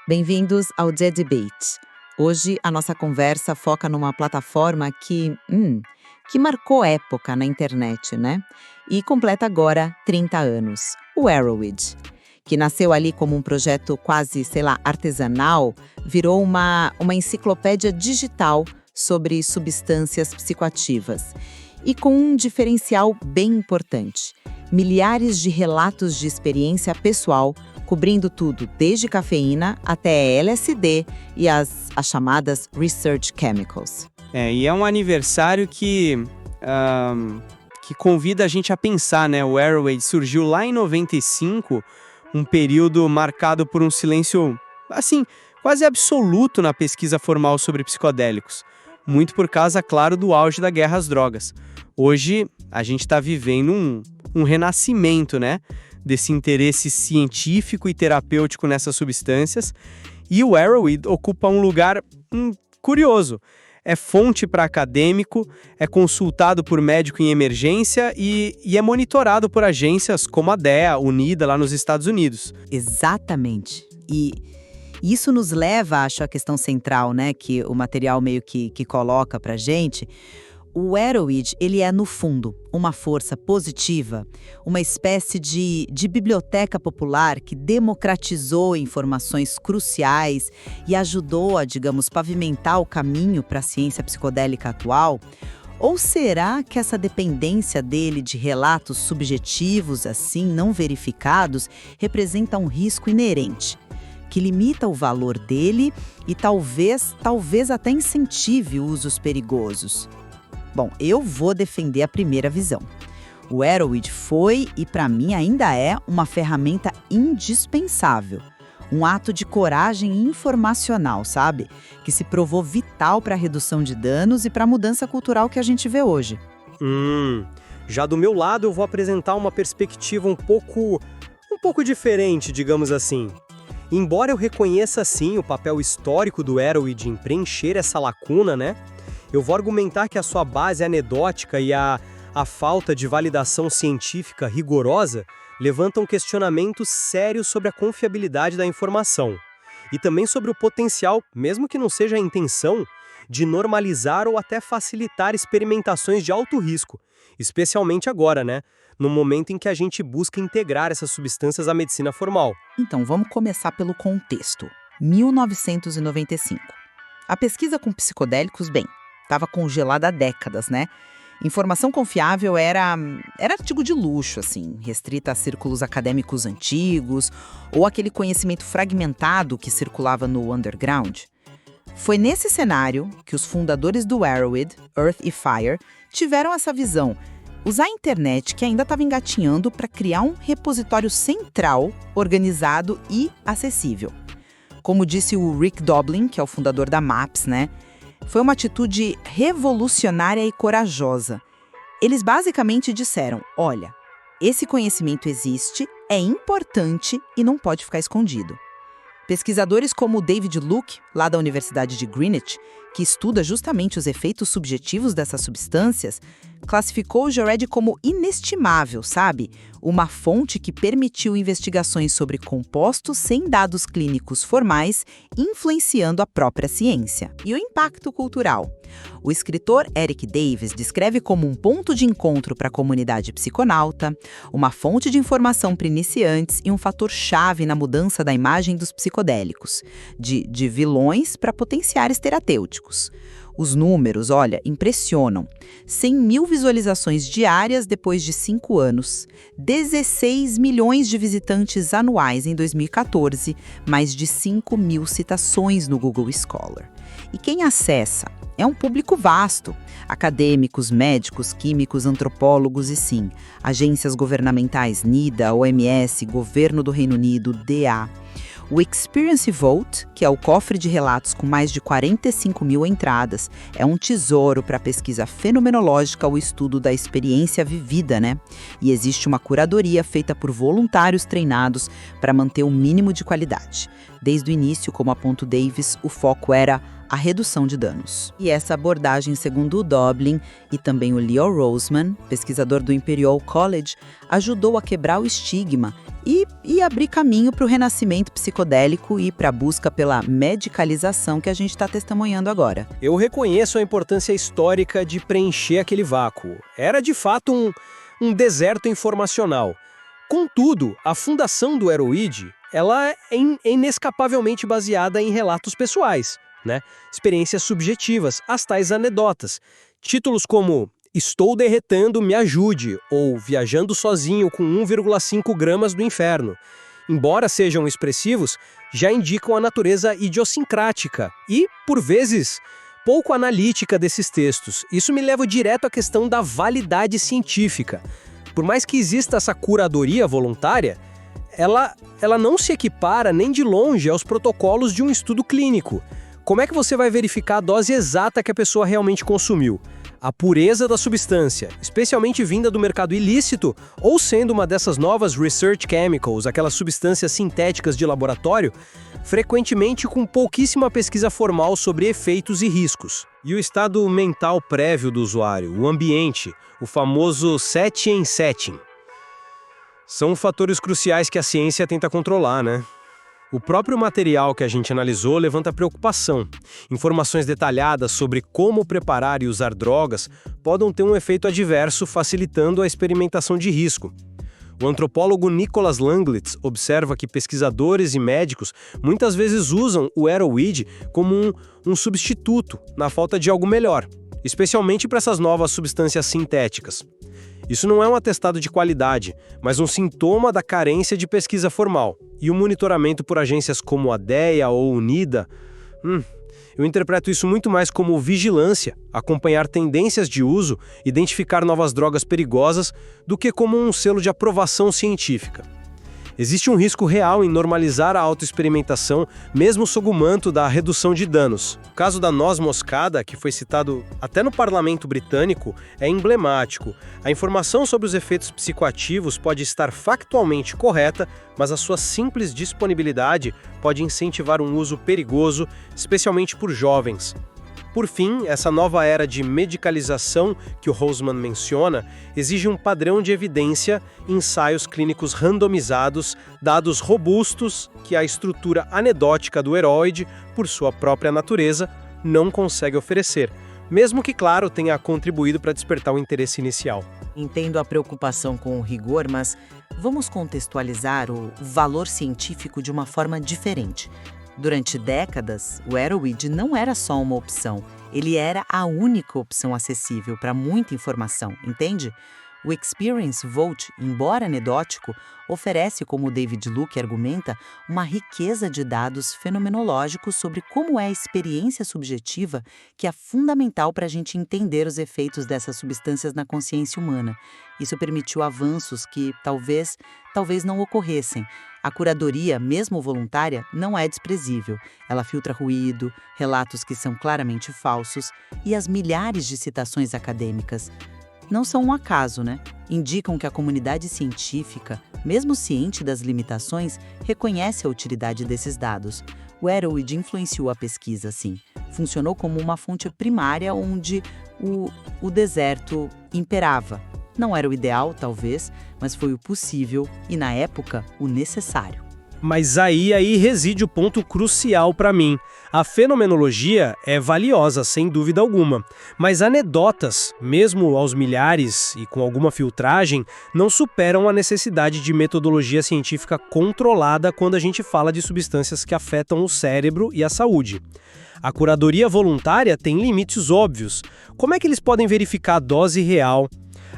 Bem-vindos ao The Debate. Hoje a nossa conversa foca numa plataforma que marcou época na internet, né? E completa agora 30 anos, o Arrowhead, que nasceu ali como um projeto quase, artesanal, virou uma enciclopédia digital sobre substâncias psicoativas. E com um diferencial bem importante: milhares de relatos de experiência pessoal, cobrindo tudo, desde cafeína até LSD e as chamadas Research Chemicals. E é um aniversário que convida a gente a pensar, né? O Arrowhead surgiu lá em 95, um período marcado por um silêncio, assim, quase absoluto na pesquisa formal sobre psicodélicos. Muito por causa, claro, do auge da guerra às drogas. Hoje, a gente está vivendo um renascimento, né? Desse interesse científico e terapêutico nessas substâncias. E o Arrowhead ocupa um lugar curioso. É fonte para acadêmico, é consultado por médico em emergência e é monitorado por agências como a DEA, UNIDA, lá nos Estados Unidos. Exatamente. E isso nos leva, acho, à questão central, né, que o material meio que coloca pra gente. O Arrowhead, ele é, no fundo, uma força positiva, uma espécie de biblioteca popular que democratizou informações cruciais e ajudou a, digamos, pavimentar o caminho para a ciência psicodélica atual? Ou será que essa dependência dele de relatos subjetivos, assim, não verificados, representa um risco inerente, que limita o valor dele e talvez até incentive usos perigosos? Bom, eu vou defender a primeira visão. O Arrowhead foi e, para mim, ainda é uma ferramenta indispensável. Um ato de coragem informacional, sabe? Que se provou vital para a redução de danos e para a mudança cultural que a gente vê hoje. Já do meu lado, eu vou apresentar uma perspectiva um pouco diferente, digamos assim. Embora eu reconheça, sim, o papel histórico do Arrowhead em preencher essa lacuna, né? Eu vou argumentar que a sua base anedótica e a falta de validação científica rigorosa levantam questionamentos sérios sobre a confiabilidade da informação. E também sobre o potencial, mesmo que não seja a intenção, de normalizar ou até facilitar experimentações de alto risco, especialmente agora, né? No momento em que a gente busca integrar essas substâncias à medicina formal. Então, vamos começar pelo contexto. 1995. A pesquisa com psicodélicos, estava congelada há décadas, né? Informação confiável era artigo de luxo, assim, restrita a círculos acadêmicos antigos ou aquele conhecimento fragmentado que circulava no underground. Foi nesse cenário que os fundadores do Arrowhead, Earth e Fire, tiveram essa visão: usar a internet, que ainda estava engatinhando, para criar um repositório central, organizado e acessível. Como disse o Rick Doblin, que é o fundador da MAPS, né? Foi uma atitude revolucionária e corajosa. Eles basicamente disseram: olha, esse conhecimento existe, é importante e não pode ficar escondido. Pesquisadores como o David Luke, lá da Universidade de Greenwich, que estuda justamente os efeitos subjetivos dessas substâncias, classificou o Jared como inestimável, sabe? Uma fonte que permitiu investigações sobre compostos sem dados clínicos formais, influenciando a própria ciência. E o impacto cultural? O escritor Eric Davis descreve como um ponto de encontro para a comunidade psiconauta, uma fonte de informação para iniciantes e um fator-chave na mudança da imagem dos psicodélicos, de vilões para potenciais terapêuticos. Os números, olha, impressionam. 100 mil visualizações diárias depois de 5 anos, 16 milhões de visitantes anuais em 2014, mais de 5 mil citações no Google Scholar. E quem acessa? É um público vasto. Acadêmicos, médicos, químicos, antropólogos e, sim, agências governamentais NIDA, OMS, Governo do Reino Unido, DA. O Experience Vault, que é o cofre de relatos com mais de 45 mil entradas, é um tesouro para a pesquisa fenomenológica ou estudo da experiência vivida, né? E existe uma curadoria feita por voluntários treinados para manter o mínimo de qualidade. Desde o início, como aponta o Davis, o foco era a redução de danos. E essa abordagem, segundo o Doblin e também o Leo Roseman, pesquisador do Imperial College, ajudou a quebrar o estigma e abrir caminho para o renascimento psicodélico e para a busca pela medicalização que a gente está testemunhando agora. Eu reconheço a importância histórica de preencher aquele vácuo. Era, de fato, um deserto informacional. Contudo, a fundação do Erowid, ela é inescapavelmente baseada em relatos pessoais, né? Experiências subjetivas, as tais anedotas. Títulos como Estou derretendo, me ajude, ou Viajando sozinho com 1,5 gramas do inferno. Embora sejam expressivos, já indicam a natureza idiosincrática e, por vezes, pouco analítica desses textos. Isso me leva direto à questão da validade científica. Por mais que exista essa curadoria voluntária, ela não se equipara nem de longe aos protocolos de um estudo clínico. Como é que você vai verificar a dose exata que a pessoa realmente consumiu? A pureza da substância, especialmente vinda do mercado ilícito ou sendo uma dessas novas research chemicals, aquelas substâncias sintéticas de laboratório, frequentemente com pouquíssima pesquisa formal sobre efeitos e riscos. E o estado mental prévio do usuário, o ambiente, o famoso setting setting. São fatores cruciais que a ciência tenta controlar, né? O próprio material que a gente analisou levanta preocupação. Informações detalhadas sobre como preparar e usar drogas podem ter um efeito adverso, facilitando a experimentação de risco. O antropólogo Nicholas Langlitz observa que pesquisadores e médicos muitas vezes usam o Erowid como um substituto, na falta de algo melhor, especialmente para essas novas substâncias sintéticas. Isso não é um atestado de qualidade, mas um sintoma da carência de pesquisa formal. E o monitoramento por agências como a DEA ou UNIDA, eu interpreto isso muito mais como vigilância, acompanhar tendências de uso, identificar novas drogas perigosas, do que como um selo de aprovação científica. Existe um risco real em normalizar a autoexperimentação, mesmo sob o manto da redução de danos. O caso da noz moscada, que foi citado até no parlamento britânico, é emblemático. A informação sobre os efeitos psicoativos pode estar factualmente correta, mas a sua simples disponibilidade pode incentivar um uso perigoso, especialmente por jovens. Por fim, essa nova era de medicalização que o Roseman menciona exige um padrão de evidência, ensaios clínicos randomizados, dados robustos que a estrutura anedótica do Erowid, por sua própria natureza, não consegue oferecer, mesmo que, claro, tenha contribuído para despertar o interesse inicial. Entendo a preocupação com o rigor, mas vamos contextualizar o valor científico de uma forma diferente. Durante décadas, o Erowid não era só uma opção, ele era a única opção acessível para muita informação, entende? O Experience Vault, embora anedótico, oferece, como o David Luke argumenta, uma riqueza de dados fenomenológicos sobre como é a experiência subjetiva que é fundamental para a gente entender os efeitos dessas substâncias na consciência humana. Isso permitiu avanços que talvez não ocorressem. A curadoria, mesmo voluntária, não é desprezível. Ela filtra ruído, relatos que são claramente falsos e as milhares de citações acadêmicas. Não são um acaso, né? Indicam que a comunidade científica, mesmo ciente das limitações, reconhece a utilidade desses dados. O Erowid influenciou a pesquisa, sim. Funcionou como uma fonte primária onde o deserto imperava. Não era o ideal, talvez, mas foi o possível e, na época, o necessário. Mas aí reside o ponto crucial para mim. A fenomenologia é valiosa, sem dúvida alguma, mas anedotas, mesmo aos milhares e com alguma filtragem, não superam a necessidade de metodologia científica controlada quando a gente fala de substâncias que afetam o cérebro e a saúde. A curadoria voluntária tem limites óbvios. Como é que eles podem verificar a dose real,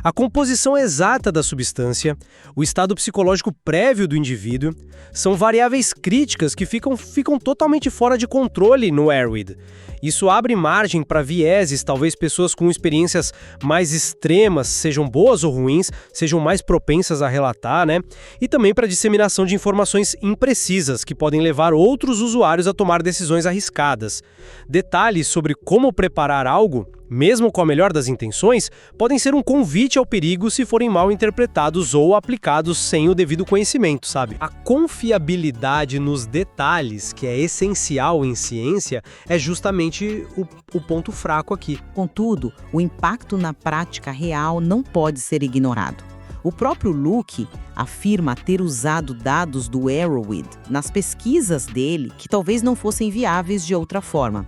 a composição exata da substância, o estado psicológico prévio do indivíduo? São variáveis críticas que ficam totalmente fora de controle no Erowid. Isso abre margem para vieses, talvez pessoas com experiências mais extremas, sejam boas ou ruins, sejam mais propensas a relatar, né? E também para disseminação de informações imprecisas, que podem levar outros usuários a tomar decisões arriscadas. Detalhes sobre como preparar algo, mesmo com a melhor das intenções, podem ser um convite ao perigo se forem mal interpretados ou aplicados sem o devido conhecimento, sabe? A confiabilidade nos detalhes, que é essencial em ciência, é justamente o ponto fraco aqui. Contudo, o impacto na prática real não pode ser ignorado. O próprio Luke afirma ter usado dados do Arrowhead nas pesquisas dele que talvez não fossem viáveis de outra forma.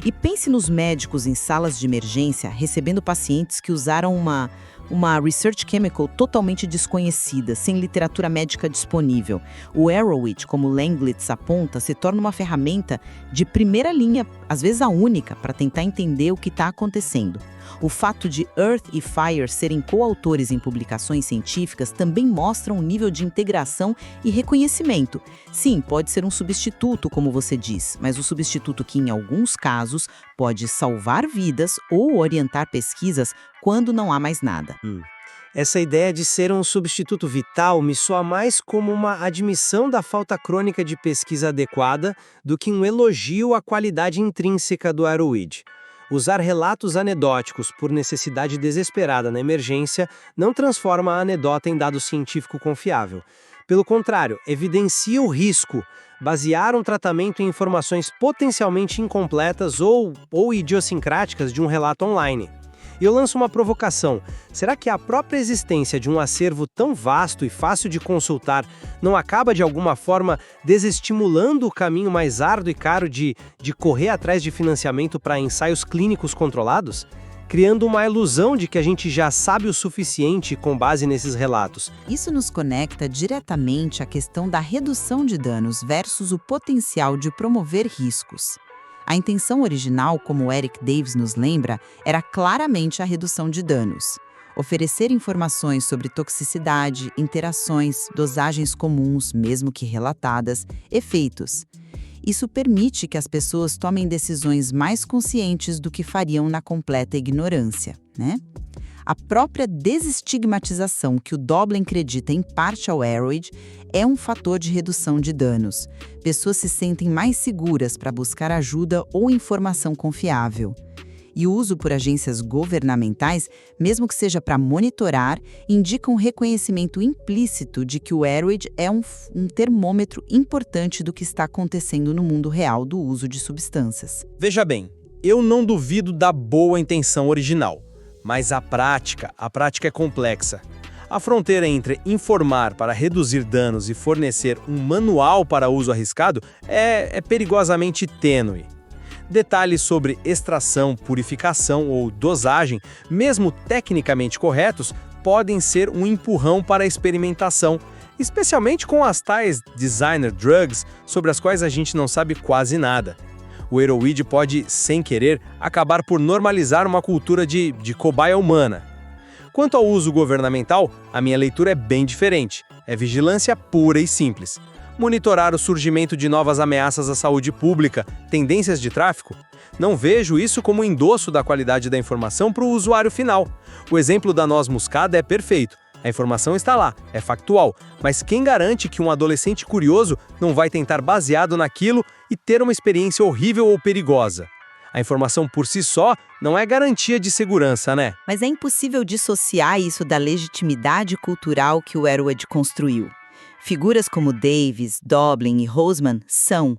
E pense nos médicos em salas de emergência recebendo pacientes que usaram uma research chemical totalmente desconhecida, sem literatura médica disponível. O Arrowhead, como Langlitz aponta, se torna uma ferramenta de primeira linha, às vezes a única, para tentar entender o que está acontecendo. O fato de Earth e Fire serem coautores em publicações científicas também mostra um nível de integração e reconhecimento. Sim, pode ser um substituto, como você diz, mas o substituto que, em alguns casos, pode salvar vidas ou orientar pesquisas quando não há mais nada. Essa ideia de ser um substituto vital me soa mais como uma admissão da falta crônica de pesquisa adequada do que um elogio à qualidade intrínseca do Arrowhead. Usar relatos anedóticos por necessidade desesperada na emergência não transforma a anedota em dado científico confiável. Pelo contrário, evidencia o risco, basear um tratamento em informações potencialmente incompletas ou idiosincráticas de um relato online. E eu lanço uma provocação. Será que a própria existência de um acervo tão vasto e fácil de consultar não acaba, de alguma forma, desestimulando o caminho mais árduo e caro de correr atrás de financiamento para ensaios clínicos controlados? Criando uma ilusão de que a gente já sabe o suficiente com base nesses relatos. Isso nos conecta diretamente à questão da redução de danos versus o potencial de promover riscos. A intenção original, como Eric Davis nos lembra, era claramente a redução de danos. Oferecer informações sobre toxicidade, interações, dosagens comuns, mesmo que relatadas, efeitos. Isso permite que as pessoas tomem decisões mais conscientes do que fariam na completa ignorância, né? A própria desestigmatização que o Doblin acredita em parte ao Arrowhead é um fator de redução de danos. Pessoas se sentem mais seguras para buscar ajuda ou informação confiável. E o uso por agências governamentais, mesmo que seja para monitorar, indica um reconhecimento implícito de que o Arrowhead é um termômetro importante do que está acontecendo no mundo real do uso de substâncias. Veja bem, eu não duvido da boa intenção original. Mas a prática é complexa. A fronteira entre informar para reduzir danos e fornecer um manual para uso arriscado é perigosamente tênue. Detalhes sobre extração, purificação ou dosagem, mesmo tecnicamente corretos, podem ser um empurrão para a experimentação, especialmente com as tais designer drugs, sobre as quais a gente não sabe quase nada. O Arrowhead pode, sem querer, acabar por normalizar uma cultura de cobaia humana. Quanto ao uso governamental, a minha leitura é bem diferente. É vigilância pura e simples. Monitorar o surgimento de novas ameaças à saúde pública, tendências de tráfico. Não vejo isso como um endosso da qualidade da informação para o usuário final. O exemplo da noz moscada é perfeito. A informação está lá, é factual, mas quem garante que um adolescente curioso não vai tentar baseado naquilo e ter uma experiência horrível ou perigosa? A informação por si só não é garantia de segurança, né? Mas é impossível dissociar isso da legitimidade cultural que o Arrowhead construiu. Figuras como Davis, Doblin e Hosman são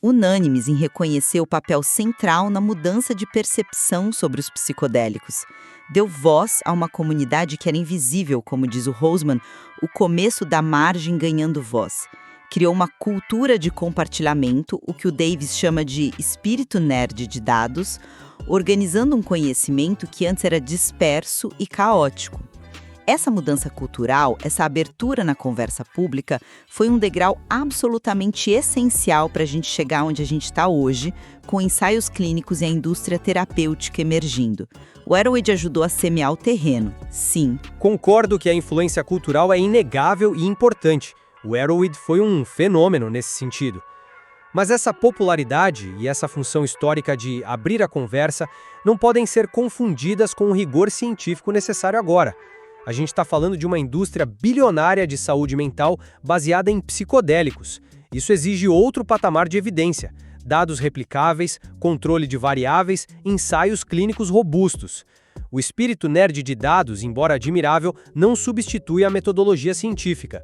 unânimes em reconhecer o papel central na mudança de percepção sobre os psicodélicos. Deu voz a uma comunidade que era invisível, como diz o Hosman, o começo da margem ganhando voz. Criou uma cultura de compartilhamento, o que o Davis chama de espírito nerd de dados, organizando um conhecimento que antes era disperso e caótico. Essa mudança cultural, essa abertura na conversa pública, foi um degrau absolutamente essencial para a gente chegar onde a gente está hoje, com ensaios clínicos e a indústria terapêutica emergindo. O Arrowhead ajudou a semear o terreno, sim. Concordo que a influência cultural é inegável e importante. O Arrowhead foi um fenômeno nesse sentido. Mas essa popularidade e essa função histórica de abrir a conversa não podem ser confundidas com o rigor científico necessário agora. A gente está falando de uma indústria bilionária de saúde mental baseada em psicodélicos. Isso exige outro patamar de evidência. dados replicáveis, controle de variáveis, ensaios clínicos robustos. O espírito nerd de dados, embora admirável, não substitui a metodologia científica.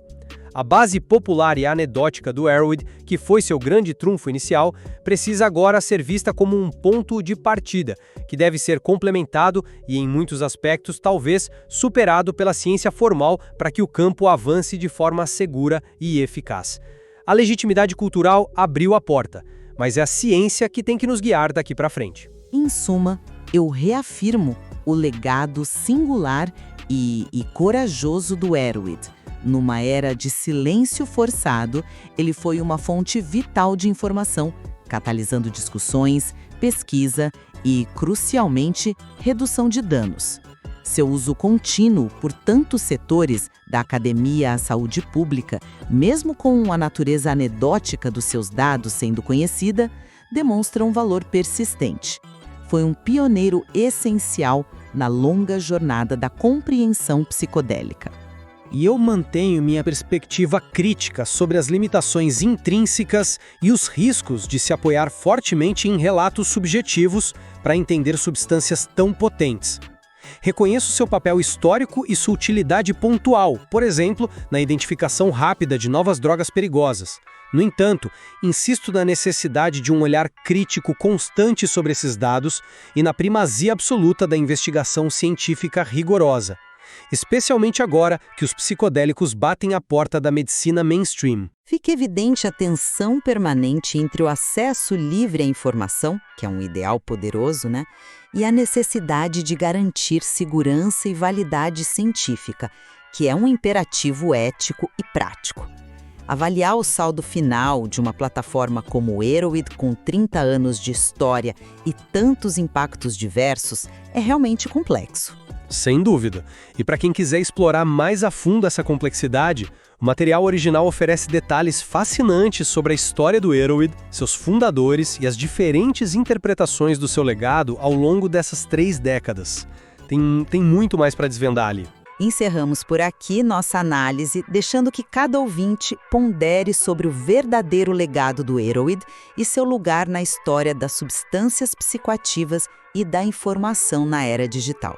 A base popular e anedótica do Arrowhead, que foi seu grande trunfo inicial, precisa agora ser vista como um ponto de partida, que deve ser complementado e, em muitos aspectos, talvez superado pela ciência formal para que o campo avance de forma segura e eficaz. A legitimidade cultural abriu a porta, mas é a ciência que tem que nos guiar daqui para frente. Em suma, eu reafirmo o legado singular e corajoso do Arrowhead. Numa era de silêncio forçado, ele foi uma fonte vital de informação, catalisando discussões, pesquisa e, crucialmente, redução de danos. Seu uso contínuo por tantos setores, da academia à saúde pública, mesmo com a natureza anedótica dos seus dados sendo conhecida, demonstra um valor persistente. Foi um pioneiro essencial na longa jornada da compreensão psicodélica. E eu mantenho minha perspectiva crítica sobre as limitações intrínsecas e os riscos de se apoiar fortemente em relatos subjetivos para entender substâncias tão potentes. Reconheço seu papel histórico e sua utilidade pontual, por exemplo, na identificação rápida de novas drogas perigosas. No entanto, insisto na necessidade de um olhar crítico constante sobre esses dados e na primazia absoluta da investigação científica rigorosa, especialmente agora que os psicodélicos batem a porta da medicina mainstream. Fica evidente a tensão permanente entre o acesso livre à informação, que é um ideal poderoso, né, e a necessidade de garantir segurança e validade científica, que é um imperativo ético e prático. Avaliar o saldo final de uma plataforma como o Arrowhead, com 30 anos de história e tantos impactos diversos, é realmente complexo. Sem dúvida. E para quem quiser explorar mais a fundo essa complexidade, o material original oferece detalhes fascinantes sobre a história do Arrowhead, seus fundadores e as diferentes interpretações do seu legado ao longo dessas 3 décadas. Tem muito mais para desvendar ali. Encerramos por aqui nossa análise, deixando que cada ouvinte pondere sobre o verdadeiro legado do Arrowhead e seu lugar na história das substâncias psicoativas e da informação na era digital.